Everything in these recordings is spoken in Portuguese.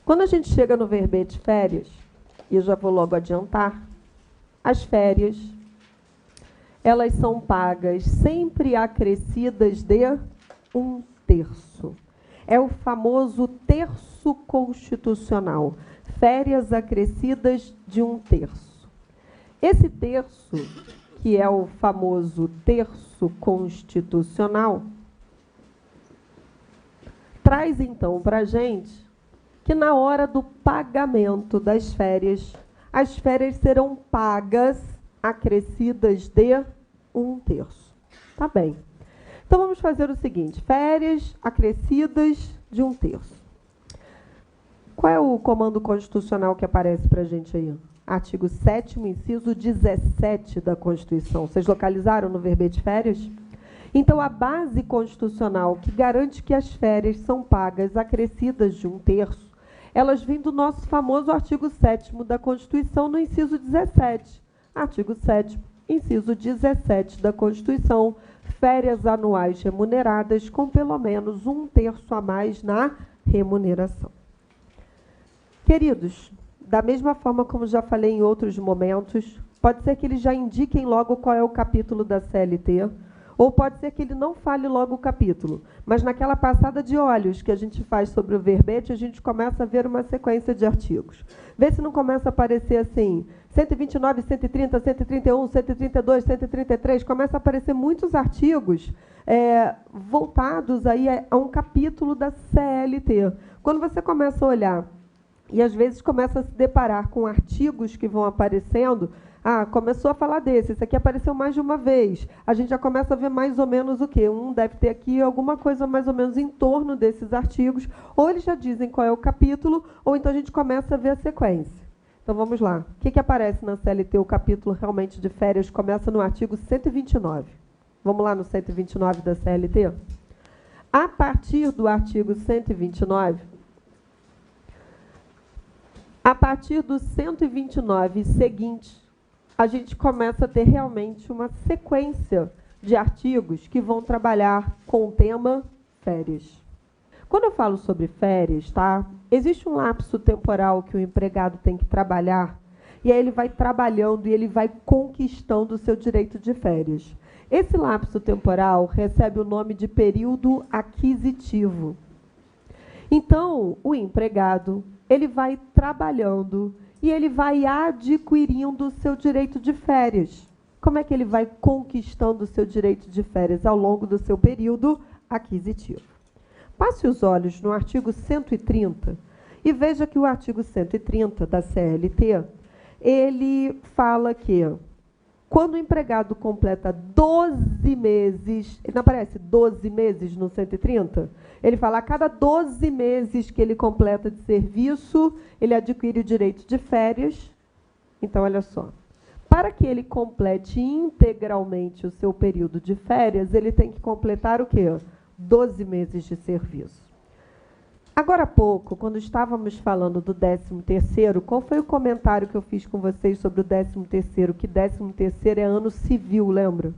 Quando a gente chega no verbete férias, e eu já vou logo adiantar, as férias, elas são pagas sempre acrescidas de 1/3. É o famoso terço constitucional, férias acrescidas de 1/3. Esse terço, que é o famoso terço constitucional, traz então para a gente que na hora do pagamento das férias, as férias serão pagas acrescidas de 1/3. Tá bem. Então vamos fazer o seguinte, férias acrescidas de 1/3. Qual é o comando constitucional que aparece para a gente aí? Artigo 7º, inciso 17 da Constituição. Vocês localizaram no verbete férias? Então, a base constitucional que garante que as férias são pagas acrescidas de 1/3, elas vêm do nosso famoso artigo 7º da Constituição, no inciso 17. Artigo 7º, inciso 17 da Constituição, férias anuais remuneradas com pelo menos 1/3 a mais na remuneração. Queridos, da mesma forma como já falei em outros momentos, pode ser que eles já indiquem logo qual é o capítulo da CLT, ou pode ser que ele não fale logo o capítulo, mas naquela passada de olhos que a gente faz sobre o verbete, a gente começa a ver uma sequência de artigos. Vê se não começa a aparecer assim, 129, 130, 131, 132, 133, começa a aparecer muitos artigos voltados aí a um capítulo da CLT. Quando você começa a olhar, e às vezes começa a se deparar com artigos que vão aparecendo, começou a falar desse, esse aqui apareceu mais de uma vez. A gente já começa a ver mais ou menos o quê? Deve ter aqui alguma coisa mais ou menos em torno desses artigos, ou eles já dizem qual é o capítulo, ou então a gente começa a ver a sequência. Então vamos lá. O que aparece na CLT, o capítulo realmente de férias, começa no artigo 129. Vamos lá no 129 da CLT? A partir do artigo 129, a partir do 129 seguinte, a gente começa a ter realmente uma sequência de artigos que vão trabalhar com o tema férias. Quando eu falo sobre férias, tá? Existe um lapso temporal que o empregado tem que trabalhar, e aí ele vai trabalhando e ele vai conquistando o seu direito de férias. Esse lapso temporal recebe o nome de período aquisitivo. Então, o empregado, ele vai trabalhando e ele vai adquirindo o seu direito de férias. Como é que ele vai conquistando o seu direito de férias? Ao longo do seu período aquisitivo. Passe os olhos no artigo 130 e veja que o artigo 130 da CLT, ele fala que quando o empregado completa 12 meses, não aparece 12 meses no 130? Ele fala, a cada 12 meses que ele completa de serviço, ele adquire o direito de férias. Então, olha só. Para que ele complete integralmente o seu período de férias, ele tem que completar o quê? 12 meses de serviço. Agora há pouco, quando estávamos falando do 13º, qual foi o comentário que eu fiz com vocês sobre o 13º? Que 13º é ano civil, lembra?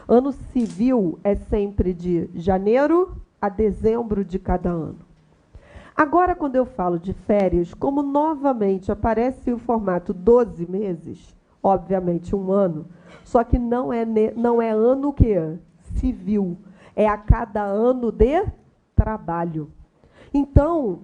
Ano civil é sempre de janeiro a dezembro de cada ano. Agora, quando eu falo de férias, como novamente aparece o formato 12 meses, obviamente um ano, só que não é ano o quê? Civil. É a cada ano de trabalho. Então,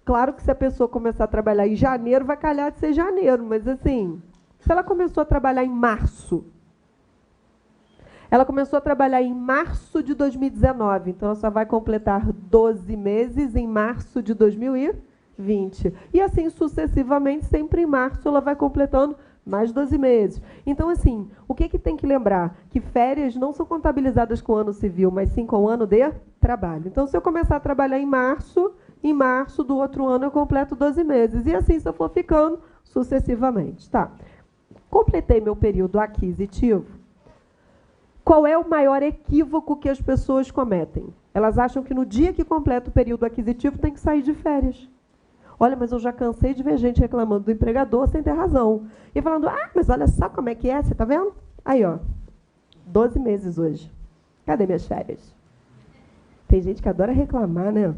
claro que se a pessoa começar a trabalhar em janeiro, vai calhar de ser janeiro, mas assim, se ela começou a trabalhar em março, ela começou a trabalhar em março de 2019, então ela só vai completar 12 meses em março de 2020. E assim sucessivamente, sempre em março ela vai completando mais 12 meses. Então, assim, o que tem que lembrar? Que férias não são contabilizadas com ano civil, mas sim com ano de trabalho. Então, se eu começar a trabalhar em março do outro ano eu completo 12 meses. E assim, se eu for ficando sucessivamente. Tá. Completei meu período aquisitivo. Qual é o maior equívoco que as pessoas cometem? Elas acham que no dia que completa o período aquisitivo tem que sair de férias. Olha, mas eu já cansei de ver gente reclamando do empregador sem ter razão. E falando, mas olha só como é que é, você está vendo? Aí, ó, 12 meses hoje. Cadê minhas férias? Tem gente que adora reclamar, né?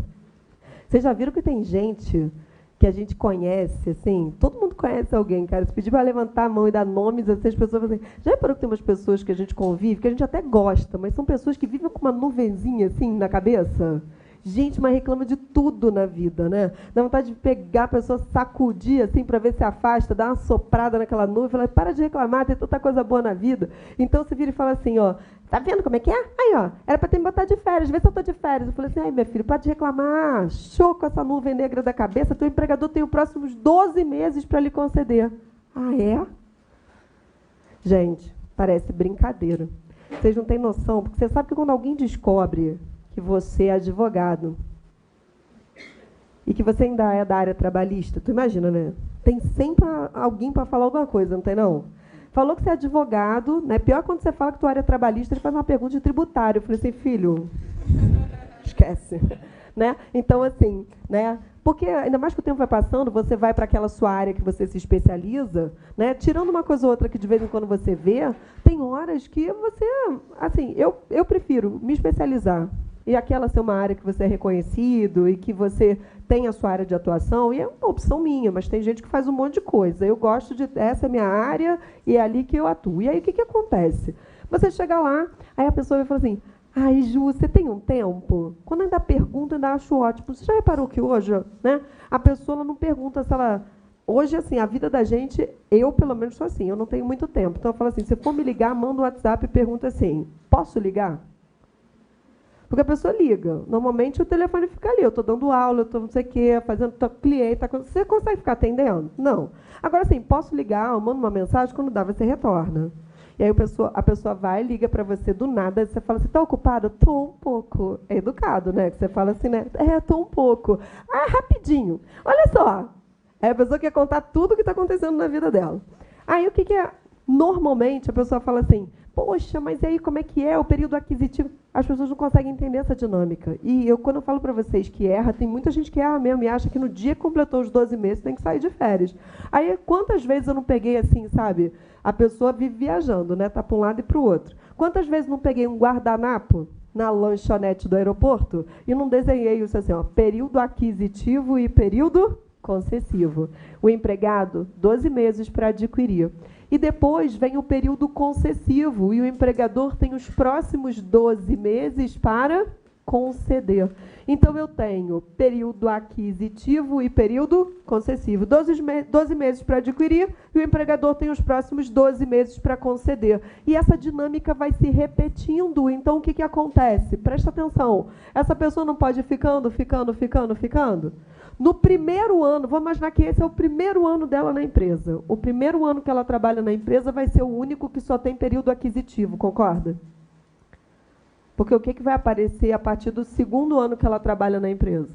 Vocês já viram que tem gente que a gente conhece, assim, todo mundo conhece alguém, cara. Se pedir para levantar a mão e dar nomes, assim, as pessoas vão assim, já reparou que tem umas pessoas que a gente convive, que a gente até gosta, mas são pessoas que vivem com uma nuvenzinha, assim, na cabeça? Gente, mas reclama de tudo na vida, né? Dá vontade de pegar a pessoa, sacudir, assim, para ver se afasta, dar uma soprada naquela nuvem e falar, para de reclamar, tem tanta coisa boa na vida. Então, você vira e fala assim, ó, tá vendo como é que é? Aí, ó, era para ter me botado de férias, vê se eu tô de férias. Eu falei assim, ai, minha filha, para de reclamar, show com essa nuvem negra da cabeça, teu empregador tem os próximos 12 meses para lhe conceder. Ah, é? Gente, parece brincadeira. Vocês não têm noção, porque você sabe que quando alguém descobre que você é advogado e que você ainda é da área trabalhista, tu imagina, né? Tem sempre alguém para falar alguma coisa, não tem não? Falou que você é advogado, né? Pior quando você fala que tua área é trabalhista, ele faz uma pergunta de tributário. Eu falei assim, filho, esquece, né? Então, assim, né? Porque ainda mais que o tempo vai passando, você vai para aquela sua área que você se especializa, né? Tirando uma coisa ou outra que de vez em quando você vê, tem horas que você, assim, eu prefiro me especializar e aquela ser uma área que você é reconhecido e que você tem a sua área de atuação, e é uma opção minha, mas tem gente que faz um monte de coisa. Eu gosto de, essa é a minha área e é ali que eu atuo. E aí, o que acontece? Você chega lá, aí a pessoa vai falar assim, ai, Ju, você tem um tempo? Quando ainda pergunta, ainda acho ótimo. Você já reparou que hoje, né, a pessoa ela não pergunta se ela... Hoje, assim, a vida da gente, eu, pelo menos, sou assim, eu não tenho muito tempo. Então, eu falo assim, se for me ligar, manda um WhatsApp e pergunta assim, posso ligar? Porque a pessoa liga. Normalmente, o telefone fica ali. Eu estou dando aula, eu estou não sei o quê, fazendo cliente. Você consegue ficar atendendo? Não. Agora, assim, posso ligar, eu mando uma mensagem, quando dá, você retorna. E aí a pessoa vai, liga para você do nada, você fala assim, está ocupada? Estou um pouco. É educado, né? Que você fala assim, né? Estou um pouco. Ah, rapidinho. Olha só. Aí a pessoa quer contar tudo o que está acontecendo na vida dela. Aí o que é? Normalmente a pessoa fala assim, poxa, mas aí como é que é o período aquisitivo? As pessoas não conseguem entender essa dinâmica. E quando eu falo para vocês que erra, tem muita gente que erra mesmo e acha que no dia que completou os 12 meses tem que sair de férias. Aí quantas vezes eu não peguei assim, sabe? A pessoa vive viajando, né? Tá para um lado e para o outro. Quantas vezes não peguei um guardanapo na lanchonete do aeroporto e não desenhei isso assim, ó, período aquisitivo e período concessivo. O empregado, 12 meses para adquirir. E depois vem o período concessivo, e o empregador tem os próximos 12 meses para conceder. Então, eu tenho período aquisitivo e período concessivo. 12 meses para adquirir, e o empregador tem os próximos 12 meses para conceder. E essa dinâmica vai se repetindo. Então, o que acontece? Presta atenção. Essa pessoa não pode ir ficando. No primeiro ano, vamos imaginar que esse é o primeiro ano dela na empresa. O primeiro ano que ela trabalha na empresa vai ser o único que só tem período aquisitivo, concorda? Porque o que vai aparecer a partir do segundo ano que ela trabalha na empresa?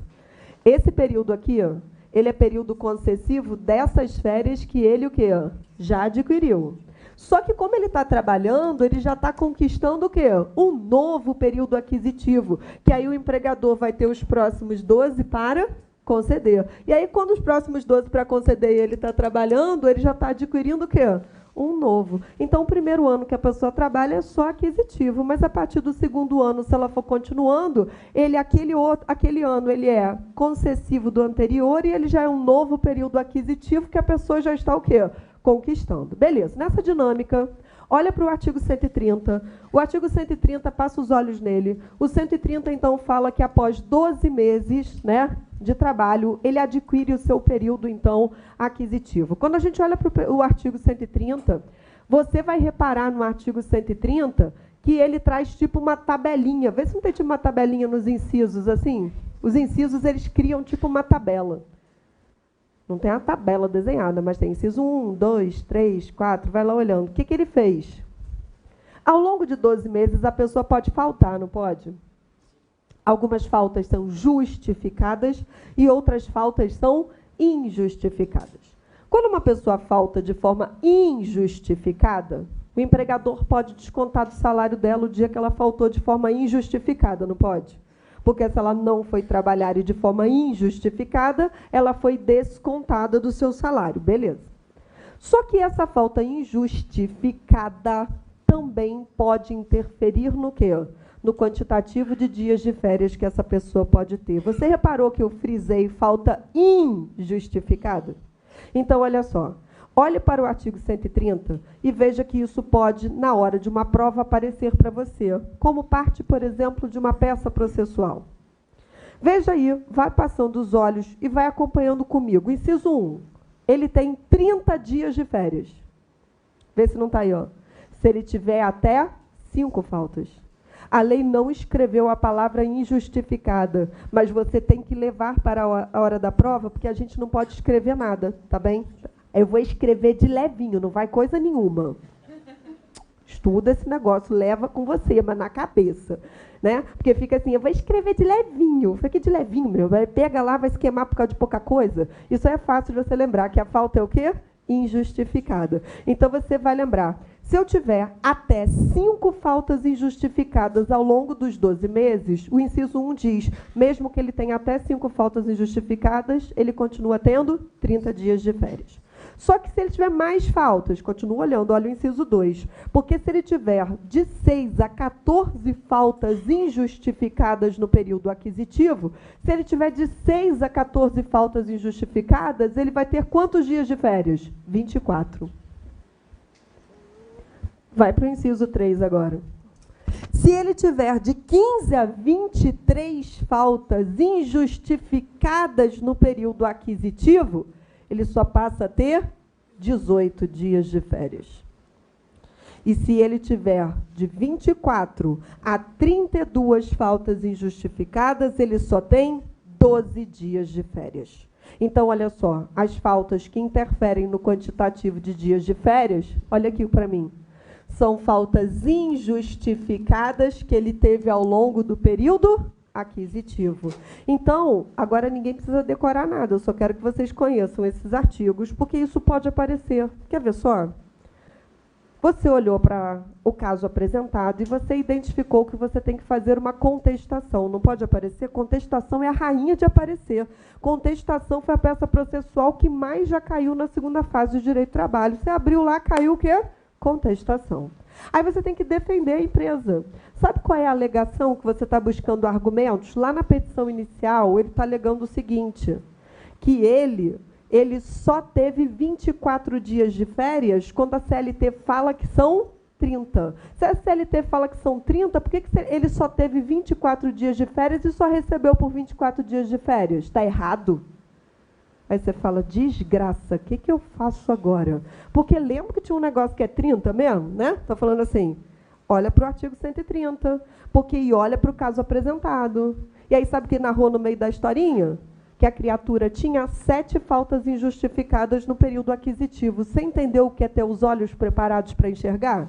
Esse período aqui, ó, ele é período concessivo dessas férias que ele o quê? Já adquiriu. Só que como ele está trabalhando, ele já está conquistando o quê? Um novo período aquisitivo, que aí o empregador vai ter os próximos 12 para conceder. E aí, quando os próximos 12 para conceder e ele está trabalhando, ele já está adquirindo o quê? Um novo. Então, o primeiro ano que a pessoa trabalha é só aquisitivo, mas a partir do segundo ano, se ela for continuando, aquele ano ele é concessivo do anterior e ele já é um novo período aquisitivo que a pessoa já está o quê? Conquistando. Beleza. Nessa dinâmica, olha para o artigo 130. O artigo 130, passa os olhos nele. O 130, então, fala que após 12 meses, né, de trabalho, ele adquire o seu período, então, aquisitivo. Quando a gente olha para o artigo 130, você vai reparar no artigo 130 que ele traz tipo uma tabelinha. Vê se não tem tipo uma tabelinha nos incisos, assim. Os incisos, eles criam tipo uma tabela. Não tem a tabela desenhada, mas tem inciso 1, 2, 3, 4, vai lá olhando. O que ele fez? Ao longo de 12 meses, a pessoa pode faltar, não pode? Algumas faltas são justificadas e outras faltas são injustificadas. Quando uma pessoa falta de forma injustificada, o empregador pode descontar do salário dela o dia que ela faltou de forma injustificada, não pode? Porque se ela não foi trabalhar e de forma injustificada, ela foi descontada do seu salário. Beleza. Só que essa falta injustificada também pode interferir no quê? no quantitativo de dias de férias que essa pessoa pode ter. Você reparou que eu frisei falta injustificada? Então, olha só. Olhe para o artigo 130 e veja que isso pode, na hora de uma prova, aparecer para você, como parte, por exemplo, de uma peça processual. Veja aí, vai passando os olhos e vai acompanhando comigo. Inciso 1, ele tem 30 dias de férias. Vê se não está aí, ó. Se ele tiver até 5 faltas. A lei não escreveu a palavra injustificada, mas você tem que levar para a hora da prova, porque a gente não pode escrever nada, tá bem? Eu vou escrever de levinho, não vai coisa nenhuma. Estuda esse negócio, leva com você, mas na cabeça. Né? Porque fica assim, eu vou escrever de levinho. Fica de levinho, meu. Pega lá, vai se queimar por causa de pouca coisa. Isso é fácil de você lembrar, que a falta é o quê? Injustificada. Então, você vai lembrar. Se eu tiver até 5 faltas injustificadas ao longo dos 12 meses, o inciso 1 diz, mesmo que ele tenha até 5 faltas injustificadas, ele continua tendo 30 dias de férias. Só que se ele tiver mais faltas, continua olhando, olha o inciso 2, porque se ele tiver de 6 a 14 faltas injustificadas no período aquisitivo, se ele tiver de 6 a 14 faltas injustificadas, ele vai ter quantos dias de férias? 24. Vai para o inciso 3 agora. Se ele tiver de 15 a 23 faltas injustificadas no período aquisitivo, ele só passa a ter 18 dias de férias. E se ele tiver de 24 a 32 faltas injustificadas, ele só tem 12 dias de férias. Então, olha só, as faltas que interferem no quantitativo de dias de férias, olha aqui para mim, são faltas injustificadas que ele teve ao longo do período aquisitivo. Então, agora ninguém precisa decorar nada, eu só quero que vocês conheçam esses artigos, porque isso pode aparecer. Quer ver só? Você olhou para o caso apresentado e você identificou que você tem que fazer uma contestação. Não pode aparecer? Contestação é a rainha de aparecer. Contestação foi a peça processual que mais já caiu na segunda fase do direito do trabalho. Você abriu lá, caiu o quê? Contestação. Aí você tem que defender a empresa. Sabe qual é a alegação que você está buscando argumentos? Lá na petição inicial, ele está alegando o seguinte, que ele só teve 24 dias de férias quando a CLT fala que são 30. Se a CLT fala que são 30, por que ele só teve 24 dias de férias e só recebeu por 24 dias de férias? Está errado? Aí você fala, desgraça, o que eu faço agora? Porque lembra que tinha um negócio que é 30 mesmo, né? Está falando assim, olha para o artigo 130, e olha para o caso apresentado. E aí sabe o que narrou no meio da historinha? Que a criatura tinha 7 faltas injustificadas no período aquisitivo. Você entendeu o que é ter os olhos preparados para enxergar?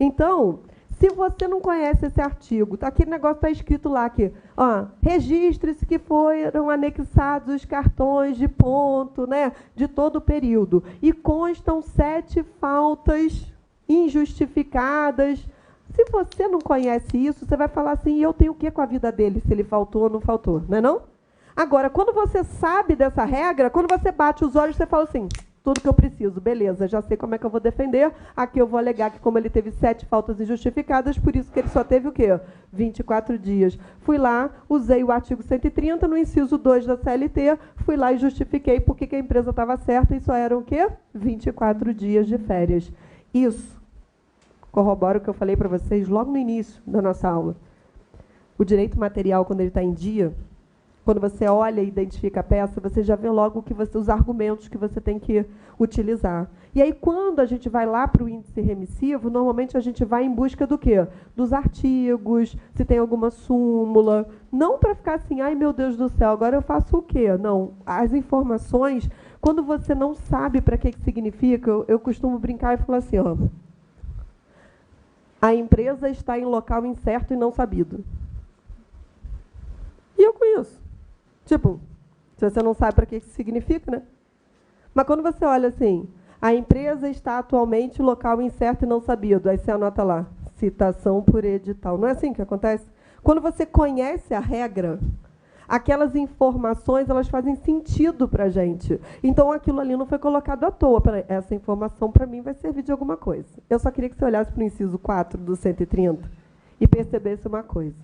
Então, se você não conhece esse artigo, aquele negócio está escrito lá que, registre-se que foram anexados os cartões de ponto, né, de todo o período. E constam 7 faltas injustificadas. Se você não conhece isso, você vai falar assim, eu tenho o que com a vida dele, se ele faltou ou não faltou, não é não? Agora, quando você sabe dessa regra, quando você bate os olhos, você fala assim, tudo que eu preciso, beleza, já sei como é que eu vou defender. Aqui eu vou alegar que como ele teve 7 faltas injustificadas, por isso que ele só teve o quê? 24 dias. Fui lá, usei o artigo 130 no inciso 2 da CLT, fui lá e justifiquei porque que a empresa estava certa e só eram o quê? 24 dias de férias. Isso corrobora o que eu falei para vocês logo no início da nossa aula. O direito material, quando ele está em dia, quando você olha e identifica a peça, você já vê logo os argumentos que você tem que utilizar. E aí, quando a gente vai lá para o índice remissivo, normalmente a gente vai em busca do quê? Dos artigos, se tem alguma súmula. Não para ficar assim, ai meu Deus do céu, agora eu faço o quê? Não, as informações, quando você não sabe para que significa, eu costumo brincar e falar assim, a empresa está em local incerto e não sabido. E eu conheço. Tipo, se você não sabe para que significa, né? Mas quando você olha assim, a empresa está atualmente em local incerto e não sabido, aí você anota lá, citação por edital. Não é assim que acontece? Quando você conhece a regra, aquelas informações, elas fazem sentido para a gente. Então, aquilo ali não foi colocado à toa. Essa informação, para mim, vai servir de alguma coisa. Eu só queria que você olhasse para o inciso 4 do 130 e percebesse uma coisa.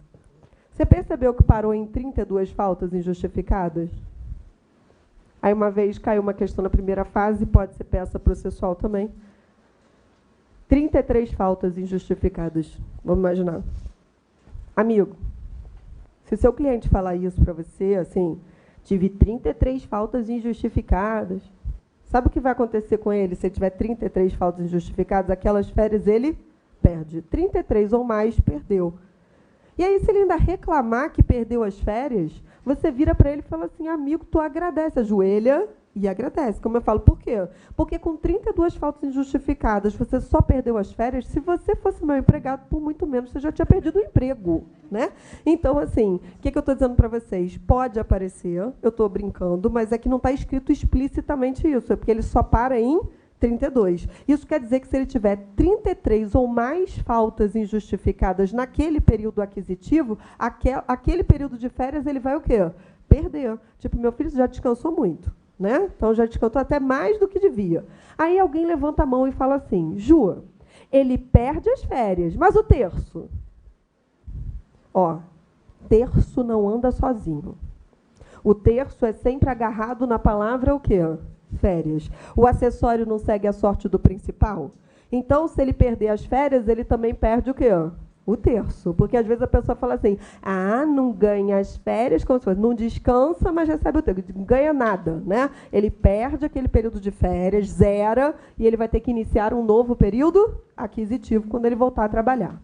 Você percebeu que parou em 32 faltas injustificadas? Aí uma vez caiu uma questão na primeira fase, pode ser peça processual também. 33 faltas injustificadas. Vamos imaginar. Amigo, se seu cliente falar isso para você, assim, tive 33 faltas injustificadas, sabe o que vai acontecer com ele se ele tiver 33 faltas injustificadas? Aquelas férias ele perde. 33 ou mais, perdeu. E aí, se ele ainda reclamar que perdeu as férias, você vira para ele e fala assim, amigo, tu agradece, ajoelha e agradece. Como eu falo, por quê? Porque com 32 faltas injustificadas, você só perdeu as férias. Se você fosse meu empregado, por muito menos, você já tinha perdido o emprego, né? Então, assim, o que eu estou dizendo para vocês? Pode aparecer, eu estou brincando, mas é que não está escrito explicitamente isso, é porque ele só para em 32. Isso quer dizer que se ele tiver 33 ou mais faltas injustificadas naquele período aquisitivo, aquele período de férias ele vai o quê? Perder. Tipo, meu filho já descansou muito, né? Então já descansou até mais do que devia. Aí alguém levanta a mão e fala assim, Ju, ele perde as férias, mas o terço? Ó, terço não anda sozinho. O terço é sempre agarrado na palavra o quê? Férias. O acessório não segue a sorte do principal? Então, se ele perder as férias, ele também perde o quê? O terço. Porque às vezes a pessoa fala assim, não ganha as férias, como se fosse, não descansa, mas recebe o terço. Não ganha nada, né? Ele perde aquele período de férias, zera, e ele vai ter que iniciar um novo período aquisitivo quando ele voltar a trabalhar.